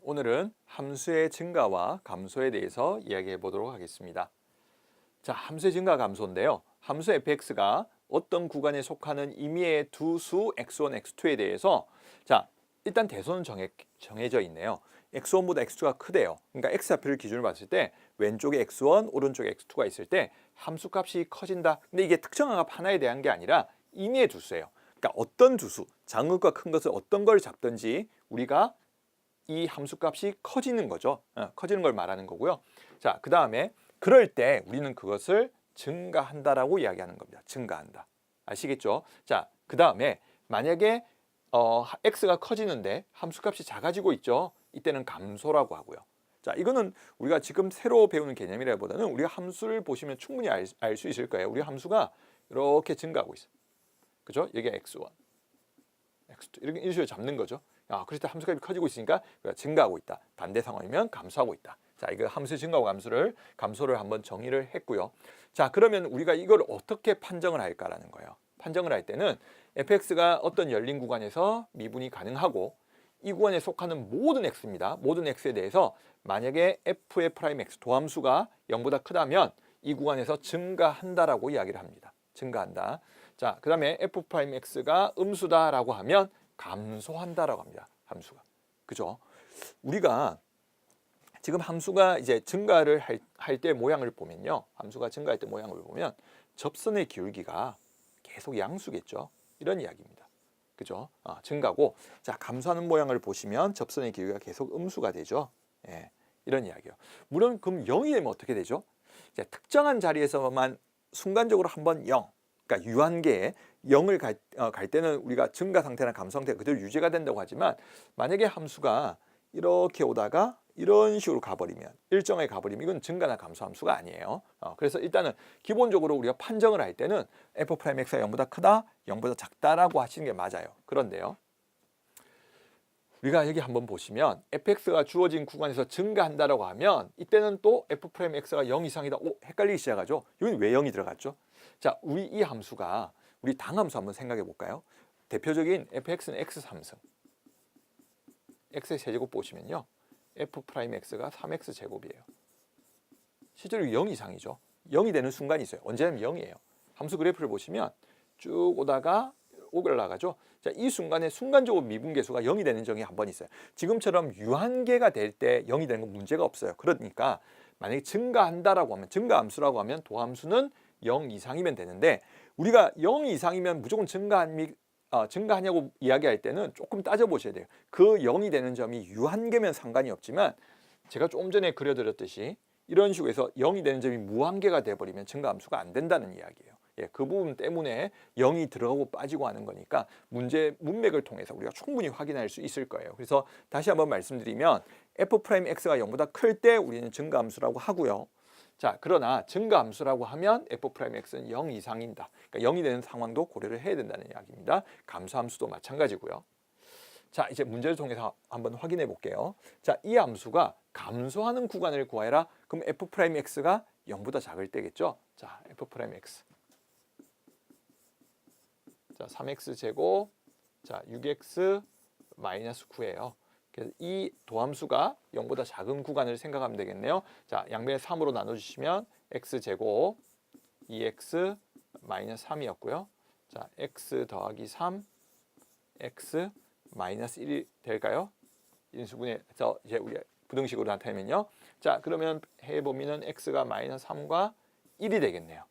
오늘은 함수의 증가와 감소에 대해서 이야기해 보도록 하겠습니다. 자, 함수의 증가 감소인데요. 함수 fx가 어떤 구간에 속하는 임의의 두 수 x1, x2에 대해서 일단 대소는 정해져 있네요. x1보다 x2가 크대요. 그러니까 x좌표를 기준으로 봤을 때 왼쪽에 x1, 오른쪽에 x2가 있을 때 함수값이 커진다. 근데 이게 특정한 값 하나에 대한 게 아니라 임의의 두 수예요. 그러니까 어떤 두 수, 작은 것과 큰 것을 어떤 걸 잡든지 우리가 이 함수값이 커지는 거죠. 커지는 걸 말하는 거고요. 자, 그 다음에 그럴 때 우리는 그것을 증가한다라고 이야기하는 겁니다. 증가한다. 아시겠죠? 자, 그 다음에 만약에 x가 커지는데 함수값이 작아지고 있죠. 이때는 감소라고 하고요. 자, 이거는 우리가 지금 새로 배우는 개념이라기보다는 우리가 함수를 보시면 충분히 알 수 있을 거예요. 우리 함수가 이렇게 증가하고 있어요. 그죠? 여기 x1, x2 이렇게 이런 식으로 잡는 거죠. 그럴 때 함수값이 커지고 있으니까 증가하고 있다. 반대 상황이면 감소하고 있다. 자, 이거 함수의 증가하고 감소를 한번 정의를 했고요. 자, 그러면 우리가 이걸 어떻게 판정을 할까라는 거예요. 판정을 할 때는 fx가 어떤 열린 구간에서 미분이 가능하고 이 구간에 속하는 모든 x입니다. 모든 x에 대해서 만약에 f의 프라임 x 도함수가 0보다 크다면 이 구간에서 증가한다라고 이야기를 합니다. 증가한다. 자, 그 다음에 f 프라임 x가 음수다라고 하면 감소한다라고 합니다. 함수가. 그죠? 우리가 지금 함수가 이제 증가를 할 때 모양을 보면요. 함수가 증가할 때 모양을 보면 접선의 기울기가 계속 양수겠죠. 이런 이야기입니다. 그죠? 증가고, 자, 감소하는 모양을 보시면 접선의 기울기가 계속 음수가 되죠. 예, 이런 이야기요. 물론 그럼 0이 되면 어떻게 되죠? 이제 특정한 자리에서만 순간적으로 한번 0, 그러니까 유한계에 0을 갈 때는 우리가 증가 상태나 감소 상태가 그대로 유지가 된다고 하지만 만약에 함수가 이렇게 오다가 이런 식으로 가버리면 일정하게 가버리면 이건 증가나 감소 함수가 아니에요. 그래서 일단은 기본적으로 우리가 판정을 할 때는 f'x가 0보다 크다, 0보다 작다라고 하시는 게 맞아요. 그런데요. 우리가 여기 한번 보시면 fx가 주어진 구간에서 증가한다라고 하면 이때는 또 f'x가 0 이상이다. 헷갈리기 시작하죠. 여기는 왜 0이 들어갔죠? 자, 우리 이 함수가 우리 당함수 한번 생각해 볼까요? 대표적인 fx는 x 3승. x의 세제곱 보시면요. f'x가 3x 제곱이에요. 실제로 0 이상이죠. 0이 되는 순간이 있어요. 언제냐면 0이에요. 함수 그래프를 보시면 쭉 오다가 올라가죠. 자, 이 순간에 순간적으로 미분계수가 0이 되는 적이 한 번 있어요. 지금처럼 유한계가 될 때 0이 되는 건 문제가 없어요. 그러니까 만약에 증가한다라고 하면 증가함수라고 하면 도함수는 0 이상이면 되는데 우리가 0 이상이면 무조건 증가하냐고 이야기할 때는 조금 따져보셔야 돼요. 그 0이 되는 점이 유한계면 상관이 없지만 제가 조금 전에 그려드렸듯이 이런 식으로 해서 0이 되는 점이 무한계가 돼버리면 증가함수가 안 된다는 이야기예요. 예, 그 부분 때문에 0이 들어가고 빠지고 하는 거니까 문맥을 통해서 우리가 충분히 확인할 수 있을 거예요. 그래서 다시 한번 말씀드리면 f'x가 0보다 클 때 우리는 증가함수라고 하고요. 자, 그러나 증가함수라고 하면 f'x는 0 이상이다. 그러니까 0이 되는 상황도 고려를 해야 된다는 이야기입니다. 감소함수도 마찬가지고요. 자, 이제 문제를 통해서 한번 확인해 볼게요. 자, 이 함수가 감소하는 구간을 구하라. 그럼 f'x가 0보다 작을 때겠죠. 자, f'x. 자, 3x 제곱, 자, 6x 마이너스 9예요. 그래서 이 도함수가 0보다 작은 구간을 생각하면 되겠네요. 자, 양변에 3으로 나눠주시면 x 제곱 2x 마이너스 3이었고요. 자, x 더하기 3, x 마이너스 1이 될까요? 인수분해서 이제 우리 부등식으로 나타내면요. 자, 그러면 해보면은 x가 마이너스 3과 1이 되겠네요.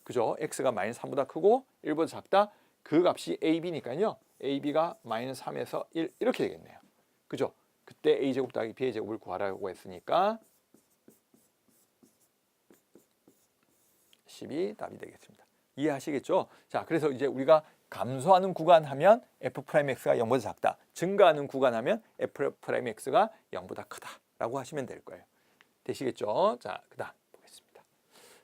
그죠? x가 마이너스 3보다 크고 1보다 작다. 그 값이 ab니까요. ab가 마이너스 3에서 1 이렇게 되겠네요. 그죠? 그때 a제곱 더하기 b의 제곱을 구하라고 했으니까 10이 답이 되겠습니다. 이해하시겠죠? 자, 그래서 이제 우리가 감소하는 구간 하면 f'x가 0보다 작다. 증가하는 구간 하면 f'x가 0보다 크다라고 하시면 될 거예요. 되시겠죠? 자, 그다음 보겠습니다.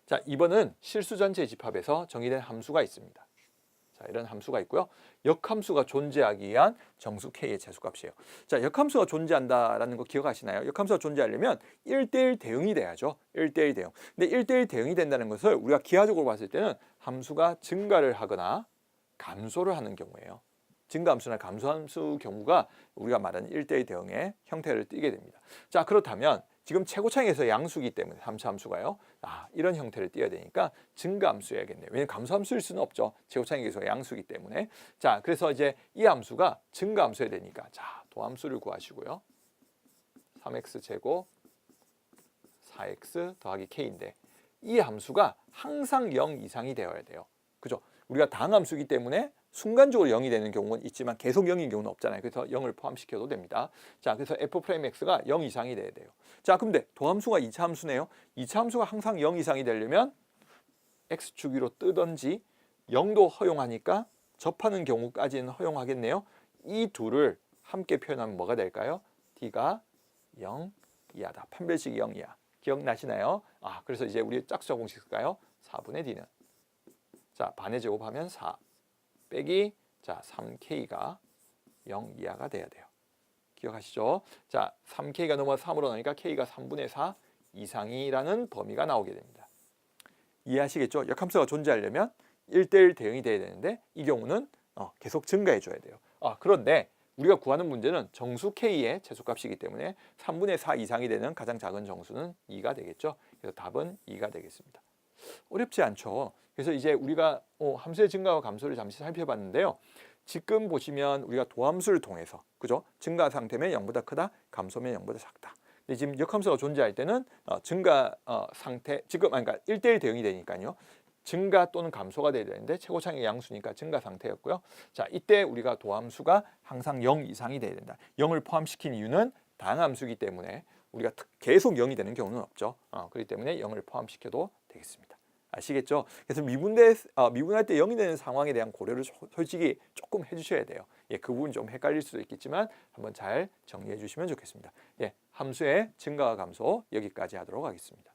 자, 2번은 실수 전체 집합에서 정의된 함수가 있습니다. 자, 이런 함수가 있고요. 역함수가 존재하기 위한 정수 K의 재수값이에요. 자, 역함수가 존재한다라는 거 기억하시나요? 역함수가 존재하려면 1대1 대응이 돼야죠. 1대1 대응. 근데 1대1 대응이 된다는 것을 우리가 기하적으로 봤을 때는 함수가 증가를 하거나 감소를 하는 경우예요. 증가함수나 감소함수 경우가 우리가 말하는 1대1 대응의 형태를 띠게 됩니다. 자, 그렇다면 지금 최고차항에서 양수기 때문에 3차 함수가요. 이런 형태를 띠어야 되니까 증가함수여야겠네요. 왜냐하면 감소함수일 수는 없죠. 최고차항에서 양수기 때문에. 자, 그래서 이제 이 함수가 증가함수여야 되니까 자, 도함수를 구하시고요. 3x 제곱 4x 더하기 k인데 이 함수가 항상 0 이상이 되어야 돼요. 그죠? 우리가 당함수이기 때문에 순간적으로 0이 되는 경우는 있지만 계속 0인 경우는 없잖아요. 그래서 0을 포함시켜도 됩니다. 자, 그래서 f'x가 0 이상이 돼야 돼요. 자, 근데 도함수가 2차 함수네요. 2차 함수가 항상 0 이상이 되려면 x축 위로 뜨든지 0도 허용하니까 접하는 경우까지는 허용하겠네요. 이 둘을 함께 표현하면 뭐가 될까요? d가 0 이하다. 판별식이 0 이하. 기억나시나요? 그래서 이제 우리 짝수자 공식 쓸까요? 4분의 d는 자, 반의 제곱하면 4 빼기 자 3k가 0 이하가 돼야 돼요. 기억하시죠? 자, 3k가 넘어 3으로 나니까 k가 3분의 4 이상이라는 범위가 나오게 됩니다. 이해하시겠죠? 역함수가 존재하려면 1대1 대응이 돼야 되는데 이 경우는 계속 증가해 줘야 돼요. 그런데 우리가 구하는 문제는 정수 k의 최소값이기 때문에 3분의 4 이상이 되는 가장 작은 정수는 2가 되겠죠. 그래서 답은 2가 되겠습니다. 어렵지 않죠. 그래서 이제 우리가 함수의 증가와 감소를 잠시 살펴봤는데요. 지금 보시면 우리가 도함수를 통해서 그죠? 증가 상태면 0보다 크다, 감소면 0보다 작다. 근데 지금 역함수가 존재할 때는 증가 상태 지금 그러니까 1대1 대응이 되니까요. 증가 또는 감소가 돼야 되는데 최고차항이 양수니까 증가 상태였고요. 자, 이때 우리가 도함수가 항상 0 이상이 돼야 된다. 0을 포함시킨 이유는 당함수이기 때문에 우리가 계속 0이 되는 경우는 없죠. 그렇기 때문에 0을 포함시켜도 되겠습니다. 아시겠죠? 그래서 미분할 때 0이 되는 상황에 대한 고려를 솔직히 조금 해주셔야 돼요. 그 부분 좀 헷갈릴 수도 있겠지만 한번 잘 정리해 주시면 좋겠습니다. 함수의 증가와 감소 여기까지 하도록 하겠습니다.